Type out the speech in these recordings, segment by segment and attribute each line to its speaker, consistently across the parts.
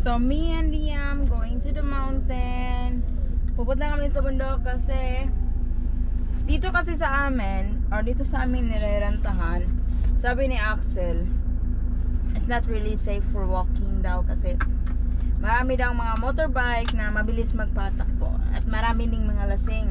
Speaker 1: So me and Liam going to the mountain. Pupunta kami sa bundok kasi dito kasi sa amin, or dito sa amin nirerentahan, sabi ni Axel, it's not really safe for walking daw kasi marami daw mga motorbike na mabilis magpatakbo at marami ding mga lasing.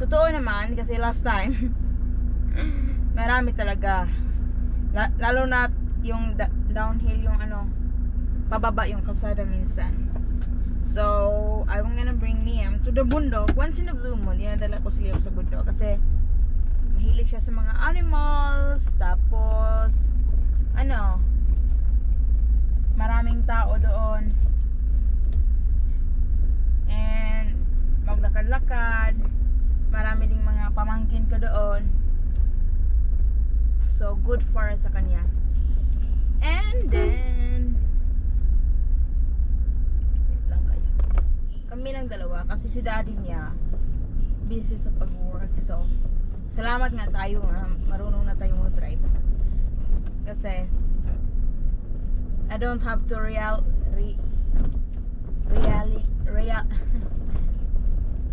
Speaker 1: Totoo naman kasi last time marami talaga. Lalo na yung downhill, yung ano, pababa yung kalsada minsan. So, I'm gonna bring Liam to the bundok. Once in a blue moon, dinadala ko si Liam sa bundok kasi mahilig siya sa mga animals. Tapos, ano, maraming tao doon. And, maglakad-lakad. Marami ding mga pamangkin ko doon. So, good for sa kanya. And then, kami lang dalawa kasi si daddy niya busy sa pag-work. So salamat nga tayo nga marunong na tayo mag-drive kasi I don't have to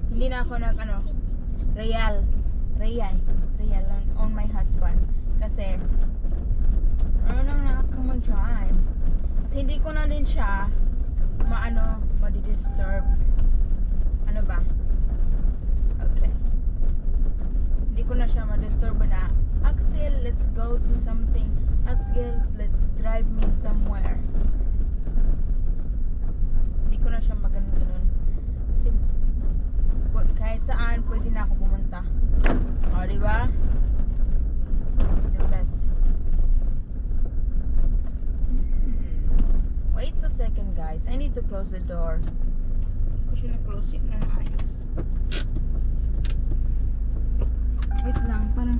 Speaker 1: hindi na ako nag real on my husband kasi marunong na ako mag-drive at hindi ko na din siya ma-disturb. Ano ba? Okay. Hindi ko na siya ma-disturb na, Axel, let's go to something. Axel, let's drive me somewhere. Hindi ko na siya ganun. Kasi kahit saan pwede na ako pumunta. O, diba? The best. Wait a second, guys. I need to close the door. Kasi na-close yun na ayos. Wait lang, parang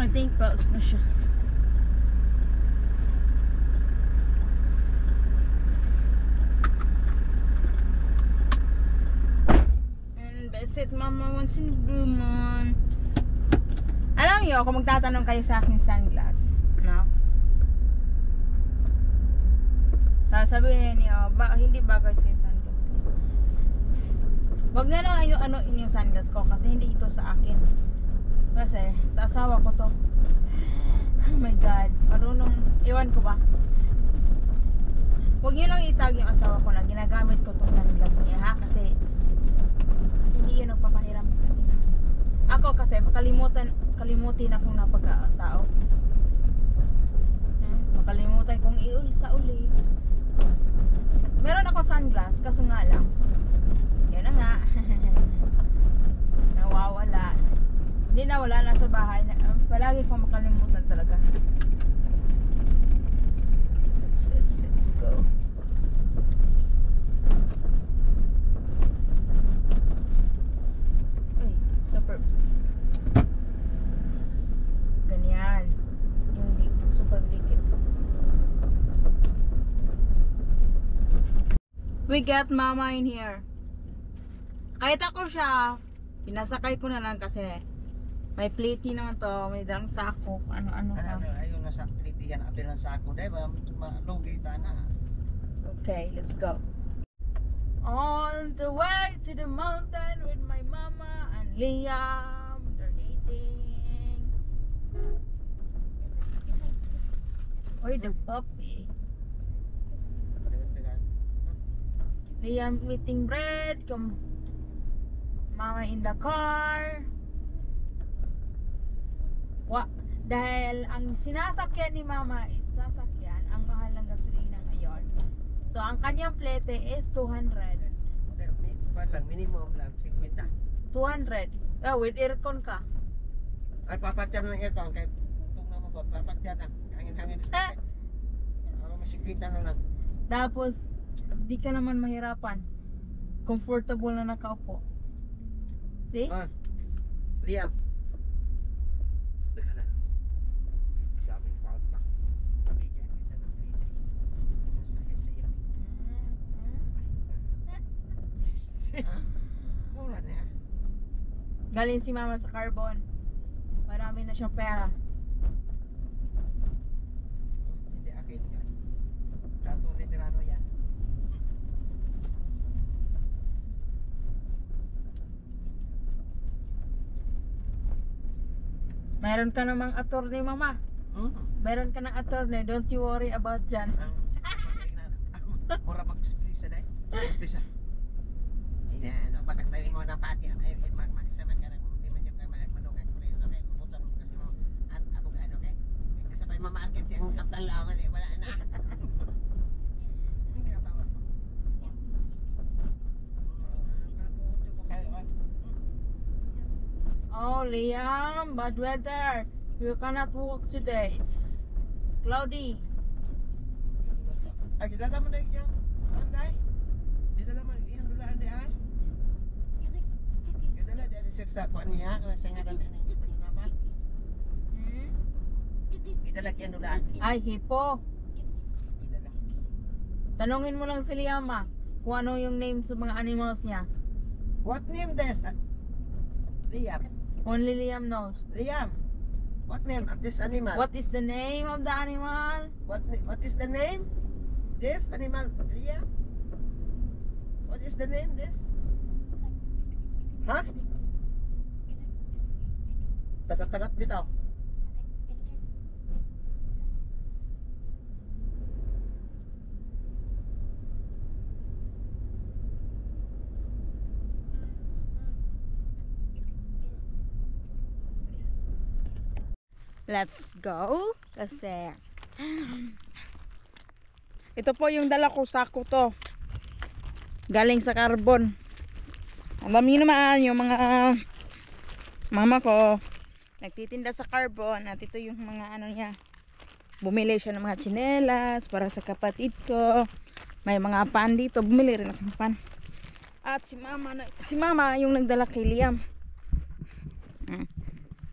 Speaker 1: I think pause na siya. And visit mama once in a blue moon. Alam niyo, kung magtatanong kayo sa akin sunglass, no? Sabihin niyo, hindi bagay sa sunglass. Wag na lang ano inyong sunglass ko kasi hindi ito sa akin. Kasi sa asawa ko to. Oh my god, marunong, iwan ko ba? Huwag nyo lang itag yung asawa ko na ginagamit ko to sunglass niya, ha? Kasi hindi yun nagpapahiram kasi na. Ako kasi makalimutin akong napagkatao. Makalimutan kong sa uli. Meron ako sunglass, kaso nga lang yun na nga nawawala. Hindi na, wala na sa bahay. Palagi kong makalimutan talaga. Let's go. Ay, super. Ganyan. Yung super likit. We got mama in here. Kahit ako siya, pinasakay ko na lang kasi may plate naman to, may dalang sako, ano-ano ka.
Speaker 2: Ayun, nasa plate yan, abin ng sako, diba? Malugi na.
Speaker 1: Okay, let's go. On the way to the mountain with my mama and Liam. They're eating. Oy, the puppy. Liam eating bread. Mama in the car. Dahil ang sinasakyan ni mama is sasakyan, ang mahal ng gasolina ngayon. So ang kanyang plete is 200.
Speaker 2: Lang, minimum lang, 50.
Speaker 1: 200. Oh, with aircon ka.
Speaker 2: Ay, papatyan ng aircon. Kaya itong naman po, papatyan na. Hangin-hangin. Masikita na lang.
Speaker 1: Tapos, Di ka naman mahirapan. Comfortable na nakaupo. See?
Speaker 2: Liam. Teka na. Daming paut na. Bigyan kita ng free. Masaya-saya. Mura na yan.
Speaker 1: Galing si mama sa carbon. Marami na siyang pera.
Speaker 2: Hindi akin yan. Kato retirano yan.
Speaker 1: Meron ka namang attorney, mama. Meron ka ng attorney. Don't you worry about dyan.
Speaker 2: Mura pag-spisa dahil. Spisa. Bakit tayo mo ng pati? Magsaman ka lang. Hindi man dyan kayo manukay ko rin. Okay, puputan mo kasi mo. Abogado kay. Kasabay mamarket siya ang kaptan laman eh. Wala na. Hindi ka tawag ko.
Speaker 1: Oh, Liam, bad weather. You cannot walk today. It's cloudy.
Speaker 2: Ay, dala mo na yung anday. Dala mo yung dulaan di ay. Dala di ay sa kuan niya. Kung sa ngaran na yung apa. Dala yung dulaan.
Speaker 1: Ay, hipo.
Speaker 2: Dala.
Speaker 1: Tanungin mo lang si Liam, kung ano yung name sa mga animals niya.
Speaker 2: What name this? Liam.
Speaker 1: Only Liam knows.
Speaker 2: Liam. What name of this animal?
Speaker 1: What is the name of the animal?
Speaker 2: What is the name? This animal, Liam? What is the name this? Huh? Tagat-tagat bitaw.
Speaker 1: Let's go. Kasi ito po yung dala ko, sako to. Galing sa carbon. Alam niyo naman yung mga mama ko nagtitinda sa carbon at ito yung mga ano niya. Bumili siya ng mga tsinelas para sa kapatid ko. May mga pan dito. Bumili rin ako ng pan. At si mama yung nagdala kay Liam.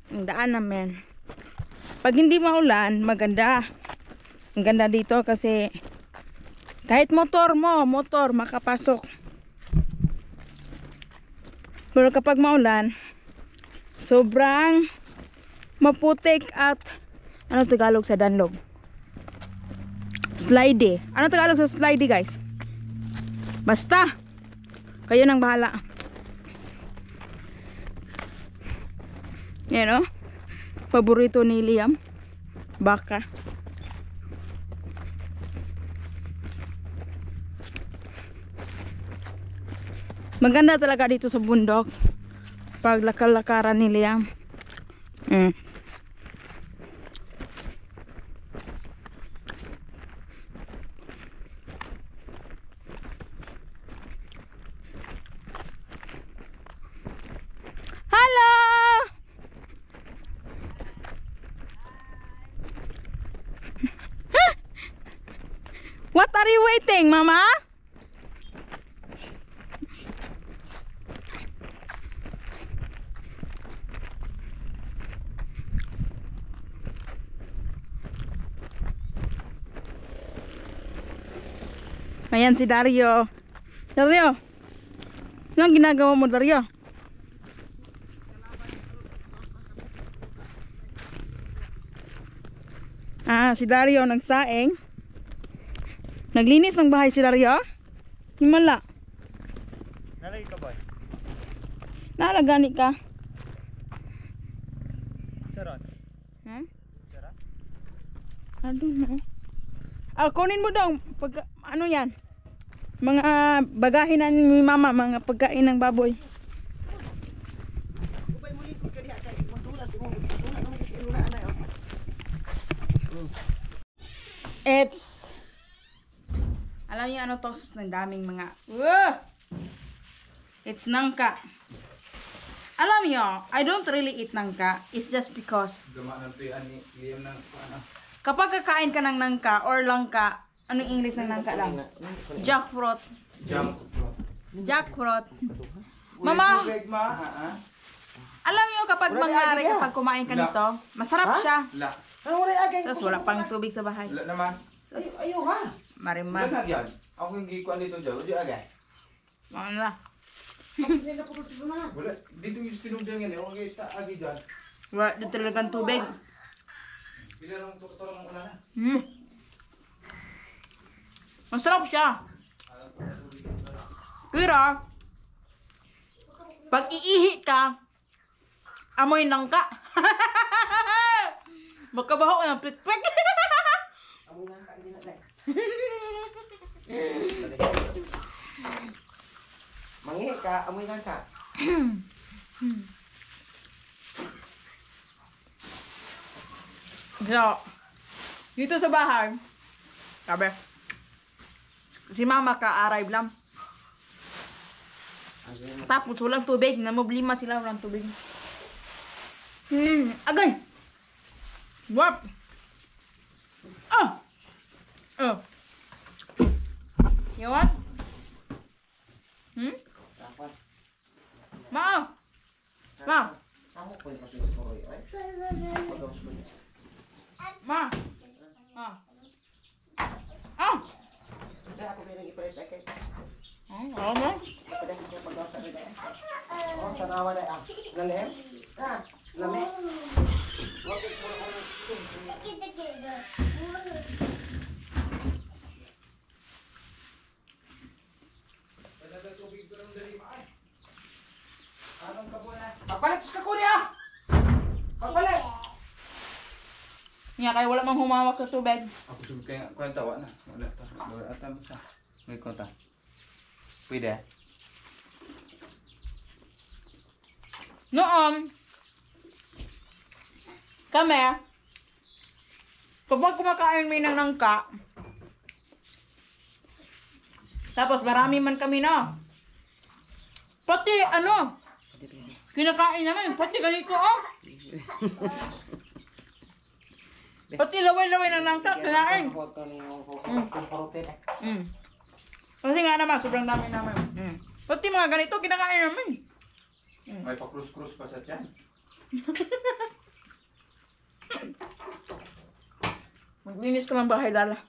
Speaker 1: Ang daan namin. Pag hindi maulan, maganda. Ang ganda dito kasi kahit motor makapasok. Pero kapag maulan, sobrang maputik at ano Tagalog sa danlog? Slidey. Ano Tagalog sa slidey, guys? Basta kayo nang bahala. Yan, no? Paborito ni Liam, baka. Maganda talaga dito sa bundok pag lakal-lakaran ni Liam. Hello! What are you waiting, Mama? Ayan si Dario. Dario, anong ginagawa mo, Dario? Si Dario nagsaing. Naglinis ng bahay si Dario. Himala.
Speaker 2: Nalagay ka ba?
Speaker 1: Nalagani ka.
Speaker 2: Sarot.
Speaker 1: Ha?
Speaker 2: Sarot?
Speaker 1: I don't know. Kunin mo daw. Ano yan? Mga bagahin na ni mama. Mga pagkain ng baboy.
Speaker 2: Ubay mo likod ka diha kay magdulas mo. Dula naman sa silula anay.
Speaker 1: It's alam niyo ano to? Ng daming mga it's nangka. Alam niyo, I don't really eat nangka. It's just because kapag kakain ka ng nangka or langka, Anong English ng nangka lang? Jackfruit. Jackfruit. Mama,
Speaker 3: Tubig ma, ha?
Speaker 1: alam niyo kapag mangyari kapag kumain ka nito, masarap siya.
Speaker 3: La.
Speaker 2: Ano wala agay?
Speaker 1: Tapos wala pang tubig sa bahay.
Speaker 3: Wala naman.
Speaker 2: Ayaw ha.
Speaker 1: Marimar.
Speaker 3: Wala na yan. Ako yung gikuan dito dyan. Di agad.
Speaker 1: Ano na?
Speaker 2: Hindi na pagod ko na.
Speaker 3: Wala. Dito yung tinugdan yan eh. Okay, agi dyan.
Speaker 1: Wala dito talagang tubig.
Speaker 3: Bila lang turong una na.
Speaker 1: Masarap siya. Pero, pag iihi ka, amoy nangka. Magkabaho ng plit-plit.
Speaker 2: Amoy na ka, hindi na na. Mangihi ka, amoy lang ka.
Speaker 1: So, dito sa bahay, sabi, si mama ka-arrive lang. Tapos walang tubig, namoblima sila walang tubig. Agay! Wap! You want?
Speaker 2: Dapat.
Speaker 1: Ma! Ma!
Speaker 2: Ako po yung kasi sa Korea. Pagawas ko niya.
Speaker 1: Ma!
Speaker 2: Hindi ako may nang ipalit ay kay.
Speaker 1: Oo mo?
Speaker 2: Ipalit ko pagawas sa rin. Oh, tanawa na ah. Lalim? Ah, lami. Wakit mo na Papalit sa Korea! Papalit!
Speaker 1: Nga kaya wala mang humawak sa tubig.
Speaker 3: Ako sabi kaya kaya tawa na. Wala ta. Wala ta mo sa. May konta. Pwede.
Speaker 1: Noon, kami, kapag kumakain may ng nangka, tapos marami man kami na, pati kinakain namin, pati ganito pati laway-laway ng nangka, kinain. Kasi nga naman, sobrang dami namin. Pati mga ganito, kinakain namin.
Speaker 3: May pa-krus-krus pa sa tiyan.
Speaker 1: Maglinis ko ng bahay, Lala.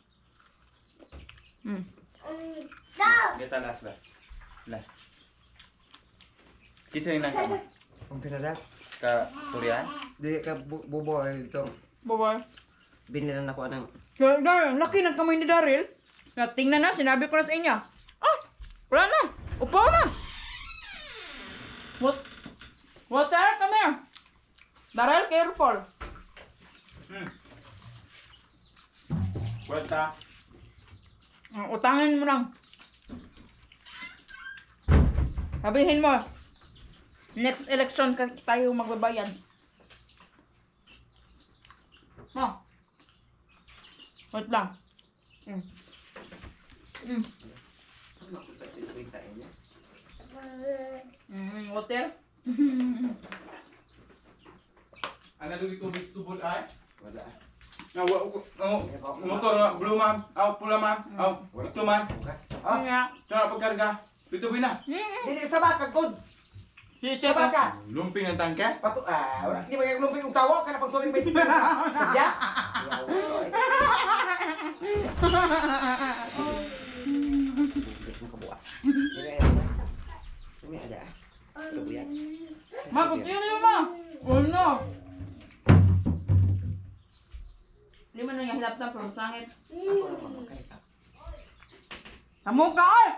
Speaker 3: Kita last ba? Last. Kisa yung nangka mo?
Speaker 2: Ang pinadak?
Speaker 3: Ka Turian?
Speaker 2: Di ka bubo ito.
Speaker 1: Bye-bye.
Speaker 2: Binilan ako ng
Speaker 1: Daryl, laki ng kamay ni Daryl. Tingnan na, sinabi ko na sa inyo. Wala na. Upaw na. Water, come here. Daryl, careful.
Speaker 3: Kwenta.
Speaker 1: Utangin mo lang. Sabihin mo, next election tayo magbabayad. Wait lang. Water?
Speaker 3: Ano dulu tubig tubol ay? Wala. Motor blue ma'am. Pula ma'am. Ito ma'am.
Speaker 1: Nga.
Speaker 3: Tara pagkarga. Ito bina.
Speaker 2: Dili sa baka god.
Speaker 1: Si
Speaker 2: Sa baka.
Speaker 3: Lumping ang tangke.
Speaker 2: Wala di ba yung lumping yung tawo kana pag tubig may sadya. Ini ada.
Speaker 1: Ma, continue mo. Ano? Hindi mo nang hirap na from sangit. Kamu ka ay!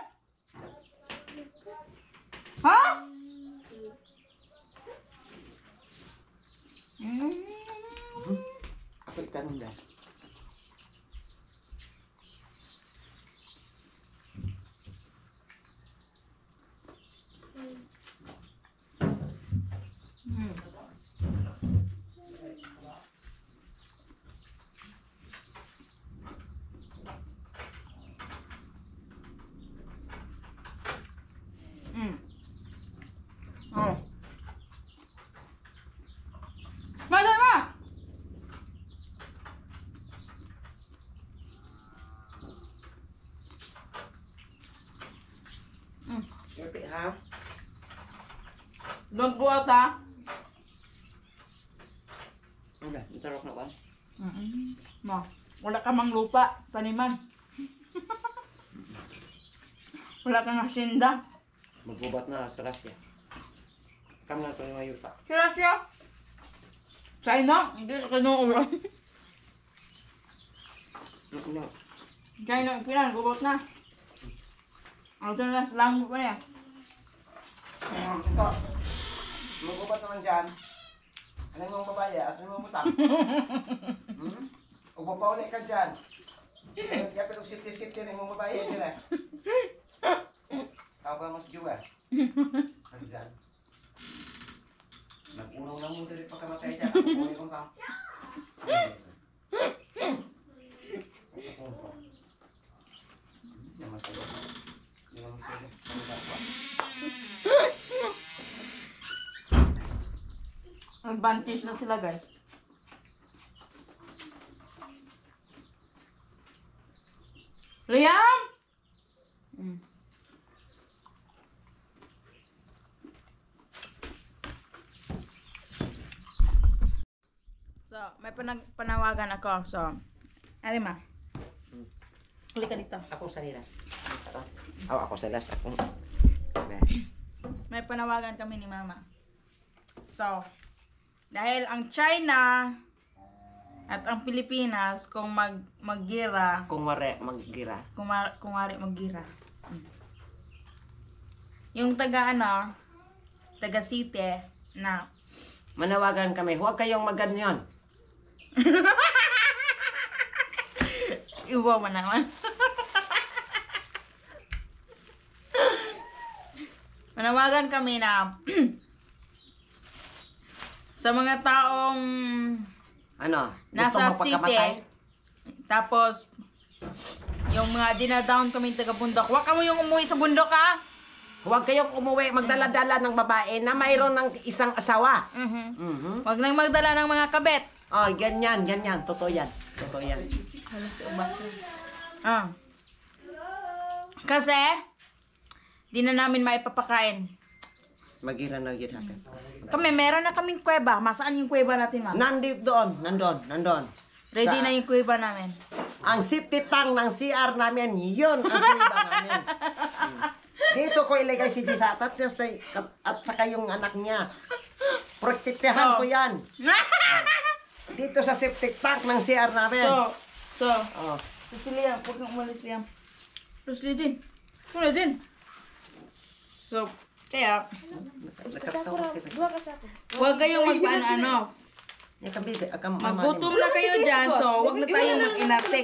Speaker 1: Ha?
Speaker 2: Apa ikan dah? Yuti ha?
Speaker 1: Don't go out, ha?
Speaker 2: Ano? Itarok na ba?
Speaker 1: Ma, wala ka mang lupa, taniman. Wala kang hasinda.
Speaker 2: Magbubat na sa Russia. Kami na ito yung mayuta.
Speaker 1: Sira siya. China, hindi ka ulo.
Speaker 2: No.
Speaker 1: China, pinan, gubot na. Ang ito na, lang mo pa niya.
Speaker 2: Ito. Magbubat naman dyan. Ano yung mga babae? Asan mo butang? O papauli ka dyan. Kaya pero safety na yung mga babae. Dyan eh. Tao pa mas juga. Ano dyan? Nag-unang lang mo dali pagkamatay dyan. Kukunin ko ka. Yan masaya. Yan masaya. Ano dapat?
Speaker 1: Advantage na sila, guys. Liam! So, may panawagan ako. So, Arima. Huli ka dito.
Speaker 2: Ako sa lilas. Ako sa lilas. Ako.
Speaker 1: May panawagan kami ni Mama. So, dahil ang China at ang Pilipinas kung maggira,
Speaker 2: Kung mare maggira.
Speaker 1: kung wari maggira. Yung taga City na
Speaker 2: Manawagan kami, huwag kayong maganyan.
Speaker 1: iwa mo naman. Manawagan kami na sa mga taong
Speaker 2: Ano?
Speaker 1: nasa
Speaker 2: Gusto mo
Speaker 1: city,
Speaker 2: pagkamatay?
Speaker 1: tapos yung mga dinadown kami taga bundok, wag ka mo yung umuwi sa bundok, ha?
Speaker 2: Huwag kayong umuwi, magdala-dala ng babae na mayroon ng isang asawa.
Speaker 1: Wag nang magdala ng mga kabet.
Speaker 2: Oh, ganyan. Totoo yan.
Speaker 1: Ah. Kasi di na namin maipapakain.
Speaker 2: Magira na gira natin.
Speaker 1: Kami meron na kaming kuweba. Masaan yung kuweba natin, ma'am?
Speaker 2: Nandito doon. Nandun.
Speaker 1: Ready
Speaker 2: Sa-
Speaker 1: na yung kuweba namin.
Speaker 2: Ang safety tank ng CR namin, yun ang kuweba namin. Dito ko ilagay si Jisa at saka yung anak niya. Protektahan ko yan. Dito sa safety tank ng CR namin.
Speaker 1: So,
Speaker 2: Oh.
Speaker 1: Terus Liam, huwag kang umalis, Liam. Terus Liam. Wala din. So, kaya,
Speaker 2: Nakatawa kita.
Speaker 1: huwag kayong magpaano. Magutom na kayo dyan, so huwag na tayong mag-inasik.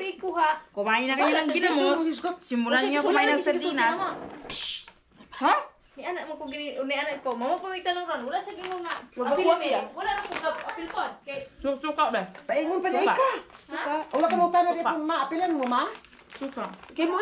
Speaker 1: Kumain na kayo ng ginamos. Simulan niyo kumain ng sardinas. Ha?
Speaker 4: Ni anak mo ko gini, ni anak ko, mama ko may tanong ron, wala sa gingon nga.
Speaker 1: Wala
Speaker 4: Apil
Speaker 1: ko
Speaker 4: mi,
Speaker 1: siya.
Speaker 4: wala na ko apil pod. Kay
Speaker 1: Suka ba?
Speaker 2: Paingon pa na
Speaker 1: Suka.
Speaker 2: ika. Wala ka mo tanong maapilan mo, ma?
Speaker 1: Suka.
Speaker 4: kay mo